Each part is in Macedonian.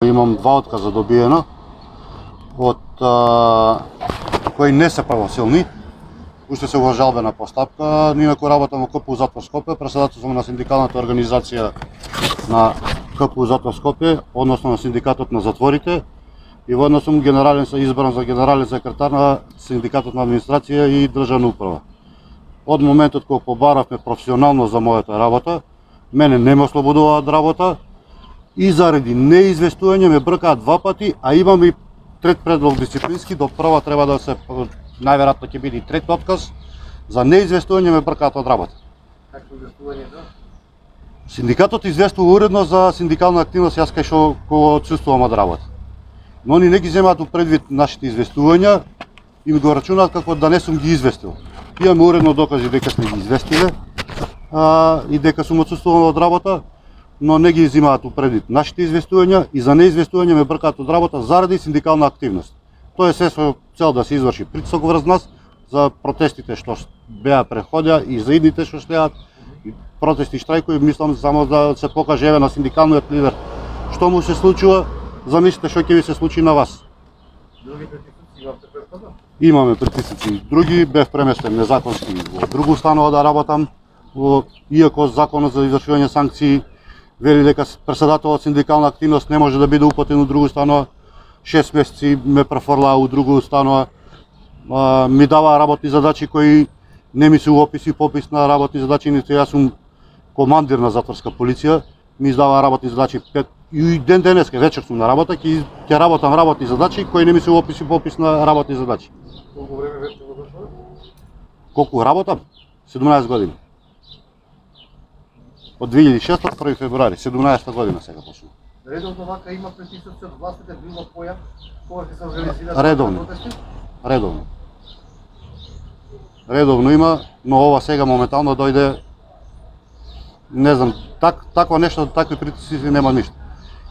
Имам 2 отказа добиено од кои не се правосилни. Уште се во жалбена постапка. Ние кој работам во КПУ Затвор Скопје, председател сум на синдикалната организација на КПУ Затвор Скопје, односно на синдикатот на затворите, и воедно сум избран за генерален секретар на синдикатот на администрација и државна управа. Од моментот кога побаравме професионално за мојата работа, мене не ме ослободуваат работа и заради неизвестување ме бркаат 2 пати, а имам и трет предлог дисциплински, до прва треба да се, најверојатно ќе биде и трет отказ, за неизвестување ме бркаат од работа. Какво известувањето? Синдикатот известува уредно за синдикална активност, јас кај што отсуствувам од работа. Но они не ги земаат у предвид нашите известувања и ми го рачунаат како да не сум ги известил. Имаме уредно докази дека сме ги известиле и дека сум отсуствувал од работа, но не ги земаат у предвид нашите известувања и за неизвестување ме бркаат од работа заради синдикална активност. Тоа е се со цел да се изврши притисок врз нас за протестите што беа преходја и за идните што следат, и протести и штрајкови. Мислам само да се покаже еве на синдикалниот лидер што му се случува. Замислите што ќе ви се случи на вас. Други притисци имате претходно? Имаме притисци. Други, бев преместен незаконски во друга установа да работам, иако законот за извршување санкции вели дека председателот синдикална активност не може да биде упатен у друга установа. 6 месеци ме префрлаа у друга установа, ми дава работни задачи кои не ми се описи попис на работни задачи, ниту јас сум командир на затворска полиција, ми издава работни задачи 5 и ден денеска вечер сум на работа, ќе работам работни задачи кои не ми се описи попис на работни задачи. Колку време веќе го дошло? Колку работам? 17 години. Од 2006 1 февруари, 17 година сега почнува. Редовно вака има притисоци од властите, било појав, кога ќе се организираат протести? Редовно има, но ова сега моментално дојде, не знам, такво нешто, такви притисци нема ништо.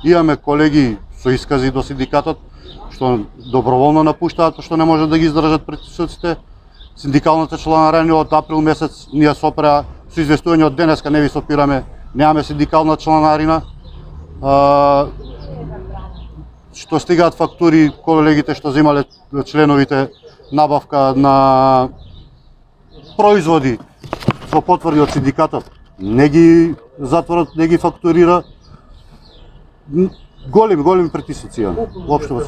Имаме колеги со искази до синдикатот што доброволно напуштаат, што не можат да ги издржат притисоците. Синдикалната чланарина од април месец ние сопреа со известување од денеска не ви сопираме, немаме синдикална чланарина. Што стигаат фактури колегите што земале членовите набавка на производи со потврди од синдикатот, не ги затворот, не ги фактурира. Големи притисоци имаме. Воопшто во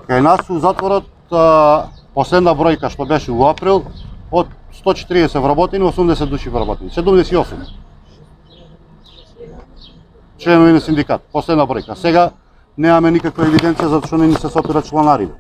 кај нас у затворот последна бројка што беше во април, од 140 вработени, 80 души вработени, 78 членови на синдикат, последна бројка. Сега немаме никаква евиденција затоа што не ни се сопира чланарина.